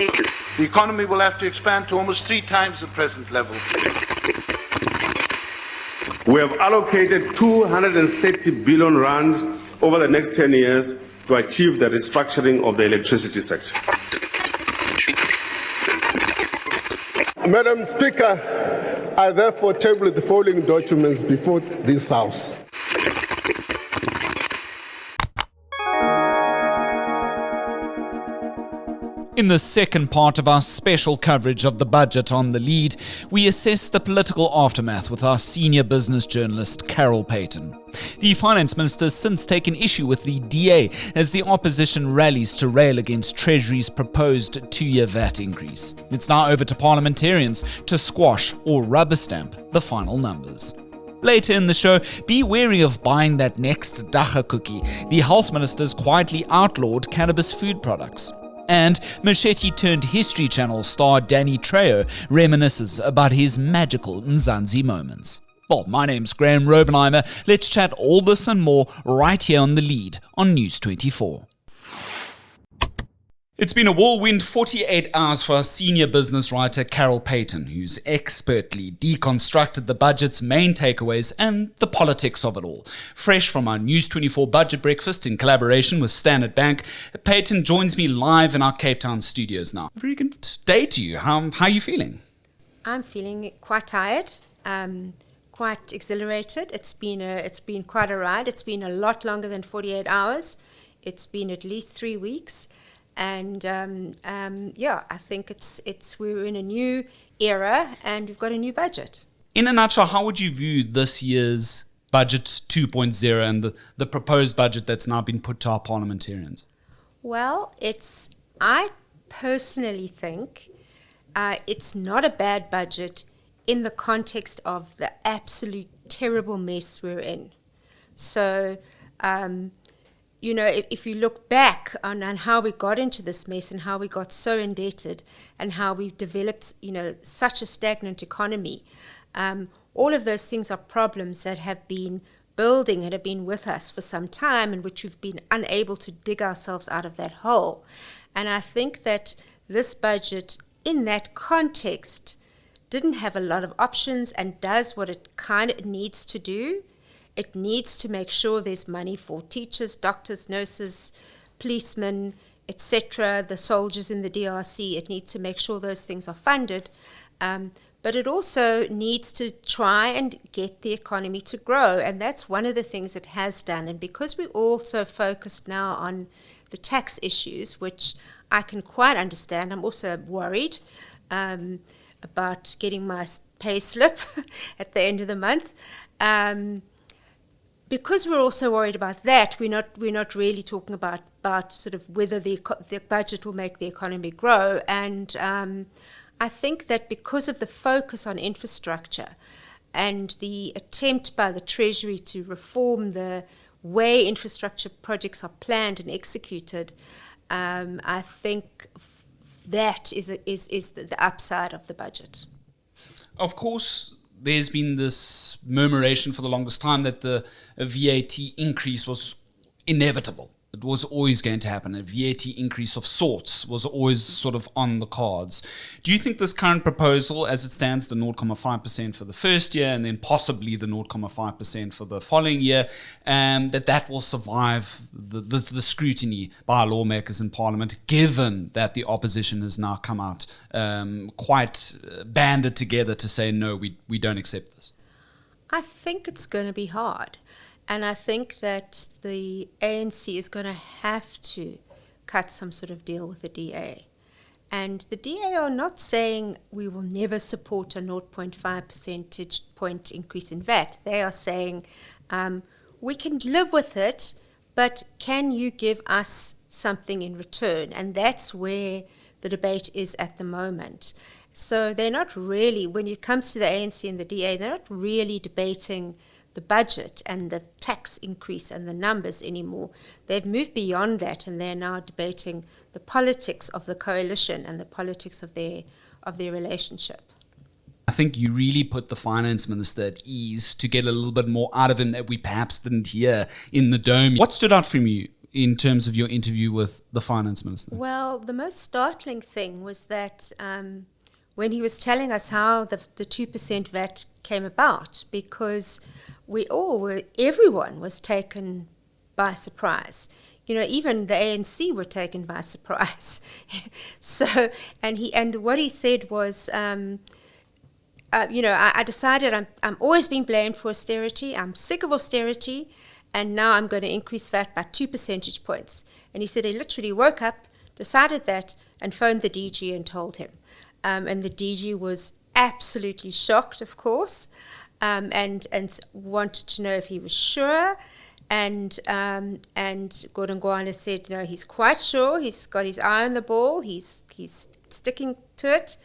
The economy will have to expand to almost 3 times the present level. We have allocated 230 billion rand over the next 10 years to achieve the restructuring of the electricity sector. Madam Speaker, I therefore table the following documents before this House. In the second part of our special coverage of the budget on The Lead, we assess the political aftermath with our senior business journalist Carol Paton. The Finance Minister has since taken issue with the DA as the opposition rallies to rail against Treasury's proposed 2-year VAT increase. It's now over to parliamentarians to squash or rubber stamp the final numbers. Later in the show, be wary of buying that next dacha cookie. The Health Minister's quietly outlawed cannabis food products. And Machete-turned-History Channel star Danny Trejo reminisces about his magical Mzansi moments. Well, my name's Graeme Raubenheimer. Let's chat all this and more right here on The Lead on News24. It's been a whirlwind 48 hours for our senior business writer Carol Paton, who's expertly deconstructed the budget's main takeaways and the politics of it all. Fresh from our News24 budget breakfast in collaboration with Standard Bank, Paton joins me live in our Cape Town studios now. Very good day to you. How are you feeling? I'm feeling quite tired, quite exhilarated. It's been quite a ride. It's been a lot longer than 48 hours. It's been at least 3 weeks. And I think we're in a new era and we've got a new budget. In a nutshell, how would you view this year's budget 2.0 and the proposed budget that's now been put to our parliamentarians? Well, I personally think it's not a bad budget in the context of the absolute terrible mess we're in. So, if you look back on how we got into this mess and how we got so indebted and how we've developed, such a stagnant economy, all of those things are problems that have been building and have been with us for some time and which we've been unable to dig ourselves out of that hole. And I think that this budget, in that context, didn't have a lot of options and does what it kind of needs to do. It needs to make sure there's money for teachers, doctors, nurses, policemen, etc., the soldiers in the DRC. It needs to make sure those things are funded. But it also needs to try and get the economy to grow. And that's one of the things it has done. And because we're also focused now on the tax issues, which I can quite understand, I'm also worried about getting my pay slip at the end of the month. Because we're also worried about that, we're not really talking about sort of whether the budget will make the economy grow. And I think that because of the focus on infrastructure and the attempt by the Treasury to reform the way infrastructure projects are planned and executed, I think that is the upside of the budget. Of course, there's been this murmuration for the longest time that the VAT increase was inevitable. It was always going to happen. A VAT increase of sorts was always sort of on the cards. Do you think this current proposal, as it stands, the 0.5% for the first year and then possibly the 0.5% for the following year, that will survive the scrutiny by lawmakers in Parliament, given that the opposition has now come out quite banded together to say, no, we don't accept this? I think it's going to be hard. And I think that the ANC is going to have to cut some sort of deal with the DA. And the DA are not saying we will never support a 0.5 percentage point increase in VAT. They are saying we can live with it, but can you give us something in return? And that's where the debate is at the moment. So they're not really, when it comes to the ANC and the DA, they're not really debating the budget and the tax increase and the numbers anymore. They've moved beyond that and they're now debating the politics of the coalition and the politics of their relationship. I think you really put the finance minister at ease to get a little bit more out of him that we perhaps didn't hear in the dome. What stood out from you in terms of your interview with the Finance Minister? Well, the most startling thing was that when he was telling us how the 2% VAT came about, because everyone was taken by surprise. Even the ANC were taken by surprise. So, and what he said was, I decided I'm always being blamed for austerity. I'm sick of austerity, and now I'm going to increase VAT by 2 percentage points. And he said he literally woke up, decided that, and phoned the DG and told him. And the DG was absolutely shocked, of course, and wanted to know if he was sure. And Godongwana said, no, he's quite sure. He's got his eye on the ball. He's sticking to it,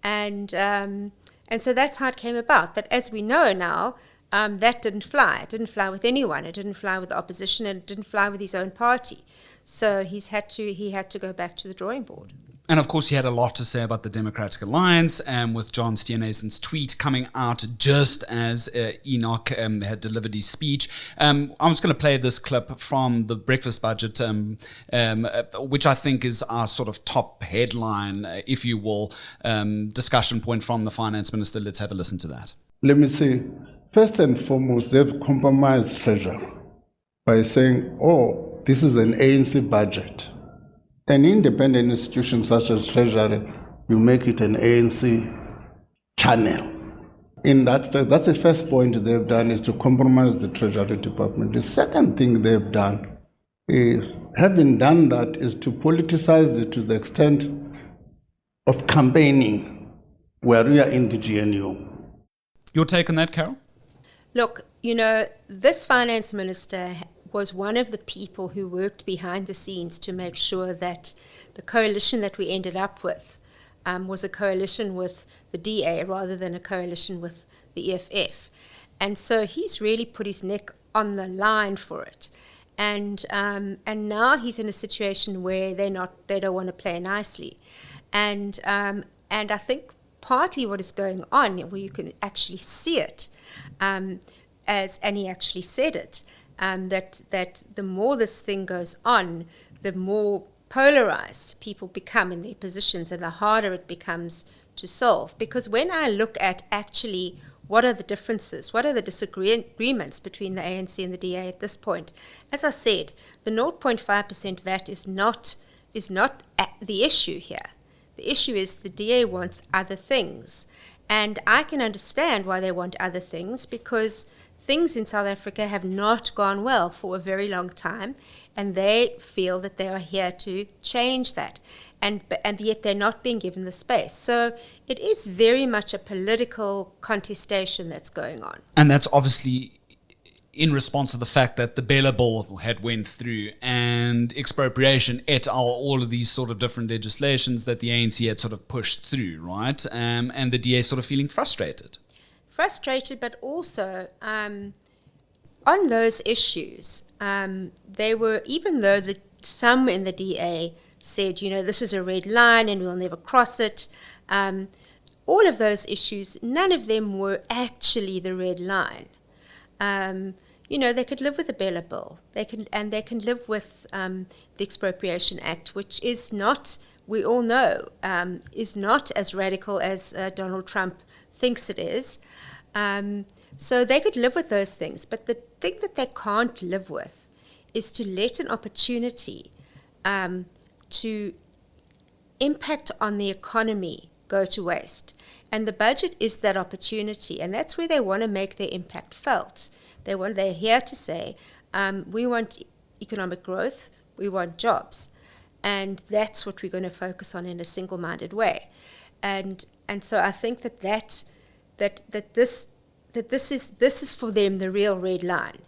and so that's how it came about. But as we know now, that didn't fly. It didn't fly with anyone. It didn't fly with the opposition, and it didn't fly with his own party. So he had to go back to the drawing board. And of course, he had a lot to say about the Democratic Alliance, with John Steenhuisen's tweet coming out just as Enoch had delivered his speech. I'm just going to play this clip from the breakfast budget, which I think is our sort of top headline, if you will, discussion point from the Finance Minister. Let's have a listen to that. Let me say, first and foremost, they've compromised Treasury by saying, oh, this is an ANC budget. An independent institution such as Treasury, you make it an ANC channel. In that fact, that's the first point they've done, is to compromise the Treasury Department. The second thing they've done is, having done that, is to politicize it to the extent of campaigning where we are in the GNU. Your take on that, Carol? Look, this Finance Minister was one of the people who worked behind the scenes to make sure that the coalition that we ended up with was a coalition with the DA rather than a coalition with the EFF. And so he's really put his neck on the line for it. And now he's in a situation where they don't want to play nicely. And I think partly what is going on, where you can actually see it, and he actually said it, that the more this thing goes on, the more polarized people become in their positions, and the harder it becomes to solve. Because when I look at actually what are the differences, what are the disagreements between the ANC and the DA at this point, as I said, the 0.5% VAT is not the issue here. The issue is the DA wants other things. And I can understand why they want other things, because things in South Africa have not gone well for a very long time, and they feel that they are here to change that, and yet they're not being given the space. So it is very much a political contestation that's going on. And that's obviously in response to the fact that the Bella Bill had went through, and expropriation et al., all of these sort of different legislations that the ANC had sort of pushed through, right? And the DA sort of feeling frustrated. But also on those issues, they were, even though some in the DA said, this is a red line and we'll never cross it, all of those issues, none of them were actually the red line. They could live with the Bella Bill. They can live with the Expropriation Act, which is not, we all know, is not as radical as Donald Trump thinks it is. So they could live with those things. But the thing that they can't live with is to let an opportunity to impact on the economy go to waste. And the budget is that opportunity, and that's where they want to make their impact felt. They're here to say, we want economic growth, we want jobs, and that's what we're going to focus on in a single-minded way. And so I think that this is for them the real red line.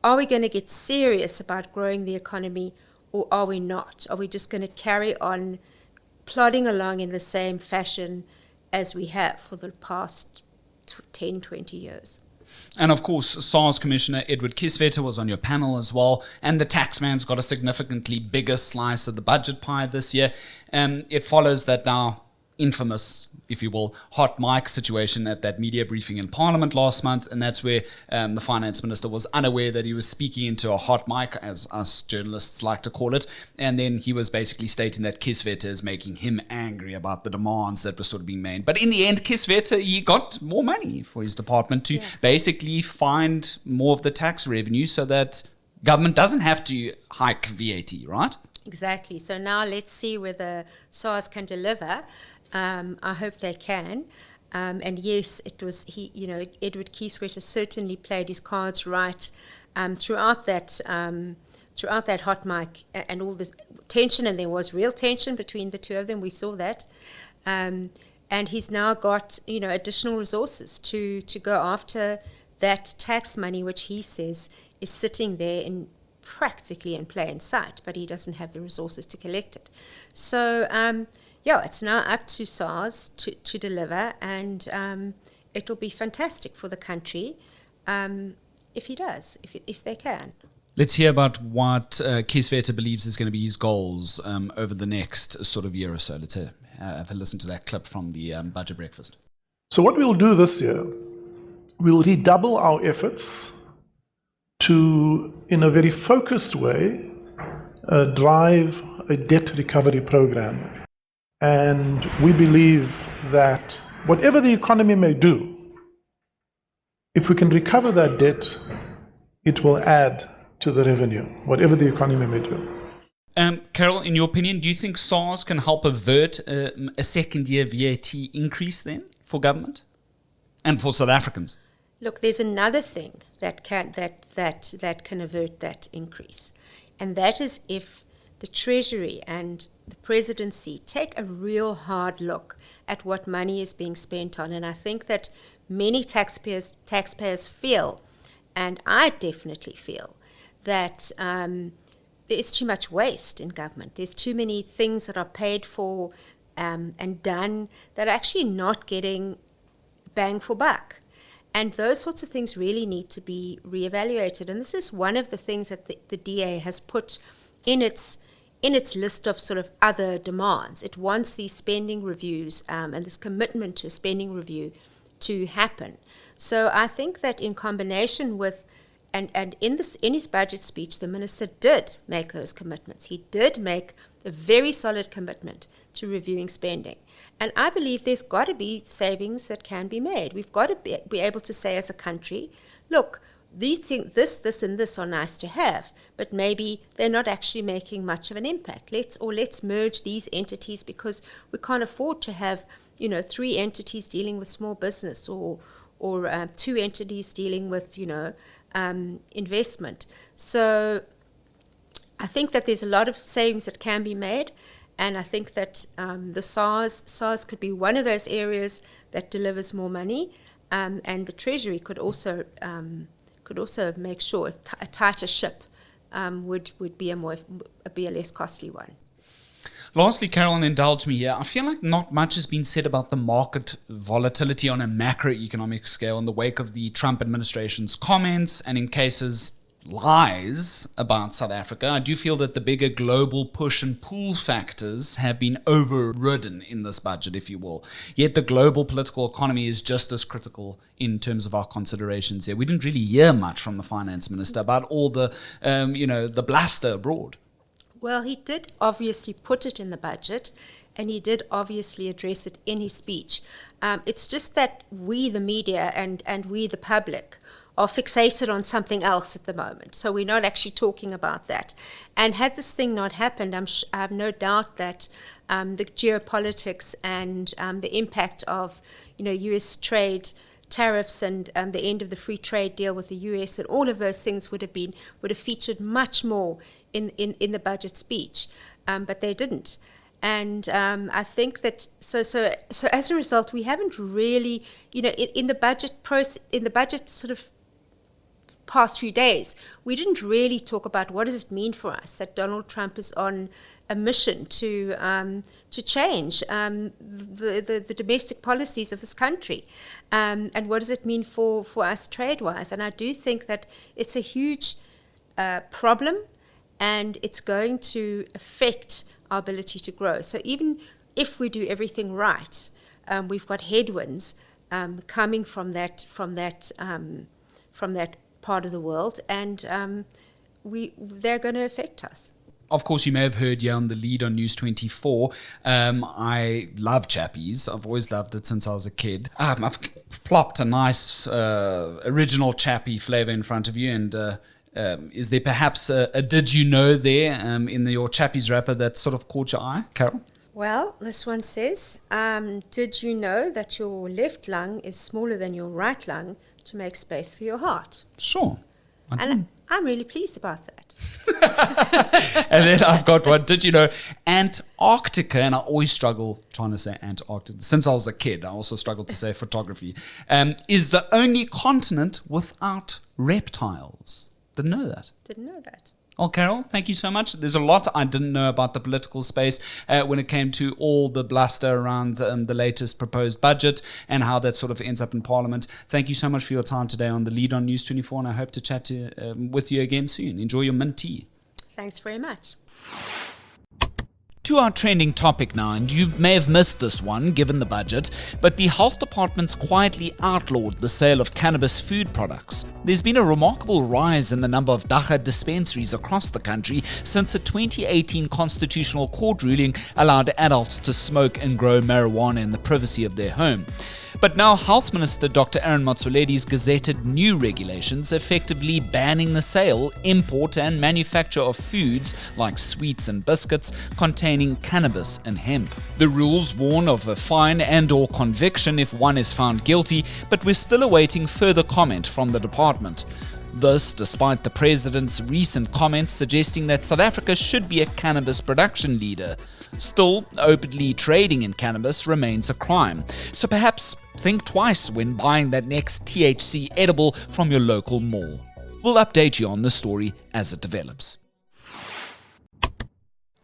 Are we going to get serious about growing the economy, or are we not? Are we just going to carry on plodding along in the same fashion as we have for the past 10, 20 years? And of course, SARS Commissioner Edward Kieswetter was on your panel as well, and the taxman's got a significantly bigger slice of the budget pie this year. It follows that now infamous if you will, hot mic situation at that media briefing in Parliament last month, and that's where the Finance Minister was unaware that he was speaking into a hot mic, as us journalists like to call it, and then he was basically stating that Kisveta is making him angry about the demands that were sort of being made. But in the end, Kisveta, he got more money for his department to basically find more of the tax revenue so that government doesn't have to hike VAT, right? Exactly. So now let's see whether SARS can deliver. I hope they can. And yes, it was Edward Kieswetter certainly played his cards right throughout that hot mic and all the tension, and there was real tension between the two of them. We saw that. And he's now got additional resources to go after that tax money, which he says is sitting there practically in plain sight, but he doesn't have the resources to collect it. So it's now up to SARS to deliver, and it'll be fantastic for the country if he does, if they can. Let's hear about what Kisveta believes is going to be his goals over the next sort of year or so. Let's have a listen to that clip from the budget breakfast. So what we'll do this year, we'll redouble our efforts to, in a very focused way, drive a debt recovery program. And we believe that whatever the economy may do, if we can recover that debt, it will add to the revenue, whatever the economy may do. Carol, in your opinion, do you think SARS can help avert a second-year VAT increase then for government and for South Africans? Look, there's another thing that can avert that increase, and that is if the Treasury and the Presidency take a real hard look at what money is being spent on. And I think that many taxpayers feel, and I definitely feel, that there is too much waste in government. There's too many things that are paid for and done that are actually not getting bang for buck. And those sorts of things really need to be reevaluated. And this is one of the things that the DA has put in its list of sort of other demands. It wants these spending reviews and this commitment to a spending review to happen. So I think that in combination with, and in his budget speech, the minister did make those commitments. He did make a very solid commitment to reviewing spending. And I believe there's got to be savings that can be made. We've got to be able to say as a country, look, these things, this and this are nice to have, but maybe they're not actually making much of an impact. Let's merge these entities, because we can't afford to have 3 entities dealing with small business or 2 entities dealing with investment. So I think that there's a lot of savings that can be made. And I think that the SARS could be one of those areas that delivers more money, and the Treasury could also make sure a tighter ship would be a less costly one. Lastly, Carol, and indulge me here, I feel like not much has been said about the market volatility on a macroeconomic scale in the wake of the Trump administration's comments and, in cases, lies about South Africa. I do feel that the bigger global push and pull factors have been overridden in this budget, if you will. Yet the global political economy is just as critical in terms of our considerations here. We didn't really hear much from the Finance Minister about all the, the bluster abroad. Well, he did obviously put it in the budget, and he did obviously address it in his speech. It's just that we, the media, and we, the public, are fixated on something else at the moment. So we're not actually talking about that. And had this thing not happened, I have no doubt that the geopolitics and the impact of U.S. trade tariffs and the end of the free trade deal with the U.S. and all of those things would have featured much more in the budget speech, but they didn't. And I think that so as a result, we haven't really, in the budget sort of past few days, we didn't really talk about what does it mean for us that Donald Trump is on a mission to change the domestic policies of this country, and what does it mean for us trade-wise. And I do think that it's a huge problem, and it's going to affect our ability to grow. So even if we do everything right, we've got headwinds coming from that part of the world, and they're going to affect us. Of course, you may have heard here on the lead on News24. I love chappies. I've always loved it since I was a kid. I've plopped a nice original chappie flavour in front of you, and is there perhaps a did you know there in your chappies wrapper that sort of caught your eye, Carol? Well, this one says, did you know that your left lung is smaller than your right lung to make space for your heart? Sure. And I'm really pleased about that. And then I've got one. Did you know Antarctica, and I always struggle trying to say Antarctica. Since I was a kid, I also struggled to say photography, is the only continent without reptiles. Didn't know that. Didn't know that. Well, Carol, thank you so much. There's a lot I didn't know about the political space when it came to all the bluster around the latest proposed budget and how that sort of ends up in Parliament. Thank you so much for your time today on the lead on News24, and I hope to chat with you again soon. Enjoy your mint tea. Thanks very much. To our trending topic now, and you may have missed this one given the budget, but the health department's quietly outlawed the sale of cannabis food products. There's been a remarkable rise in the number of dagga dispensaries across the country since a 2018 constitutional court ruling allowed adults to smoke and grow marijuana in the privacy of their home. But now Health Minister Dr. Aaron Motsoaledi's gazetted new regulations effectively banning the sale, import and manufacture of foods like sweets and biscuits containing cannabis and hemp. The rules warn of a fine and or conviction if one is found guilty, but we're still awaiting further comment from the department. This, despite the president's recent comments suggesting that South Africa should be a cannabis production leader. Still, openly trading in cannabis remains a crime, so perhaps think twice when buying that next THC edible from your local mall. We'll update you on the story as it develops.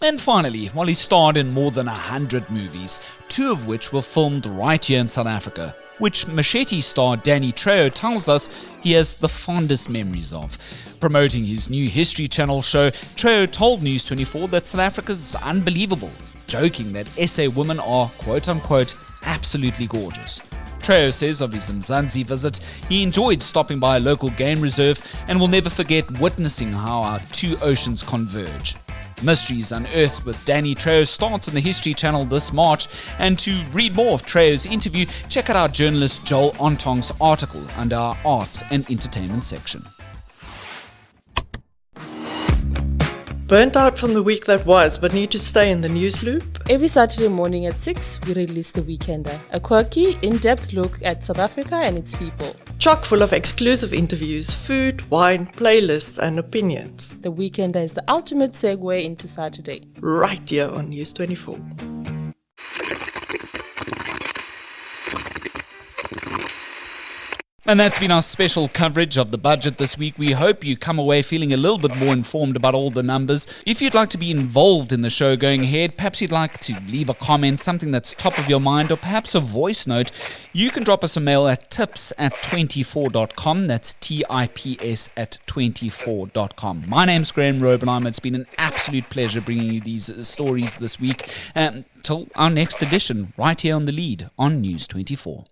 And finally, while he starred in more than 100 movies, 2 of which were filmed right here in South Africa, which Machete star Danny Trejo tells us he has the fondest memories of. Promoting his new History Channel show, Trejo told News24 that South Africa's unbelievable, joking that SA women are, quote-unquote, absolutely gorgeous. Trejo says of his Mzansi visit, he enjoyed stopping by a local game reserve and will never forget witnessing how our 2 oceans converge. Mysteries Unearthed with Danny Trejo starts on the History Channel this March, and to read more of Trejo's interview, check out our journalist Joel Ontong's article under our Arts and Entertainment section. Burnt out from the week that was, but need to stay in the news loop? Every Saturday morning at 6, we release The Weekender, a quirky, in-depth look at South Africa and its people. Chock full of exclusive interviews, food, wine, playlists and opinions. The Weekender is the ultimate segue into Saturday. Right here on News24. And that's been our special coverage of the budget this week. We hope you come away feeling a little bit more informed about all the numbers. If you'd like to be involved in the show going ahead, perhaps you'd like to leave a comment, something that's top of your mind, or perhaps a voice note, you can drop us a mail at tips@24.com. That's TIPS@24.com. My name's Graeme Raubenheimer. It's been an absolute pleasure bringing you these stories this week. Till our next edition, right here on the lead on News24.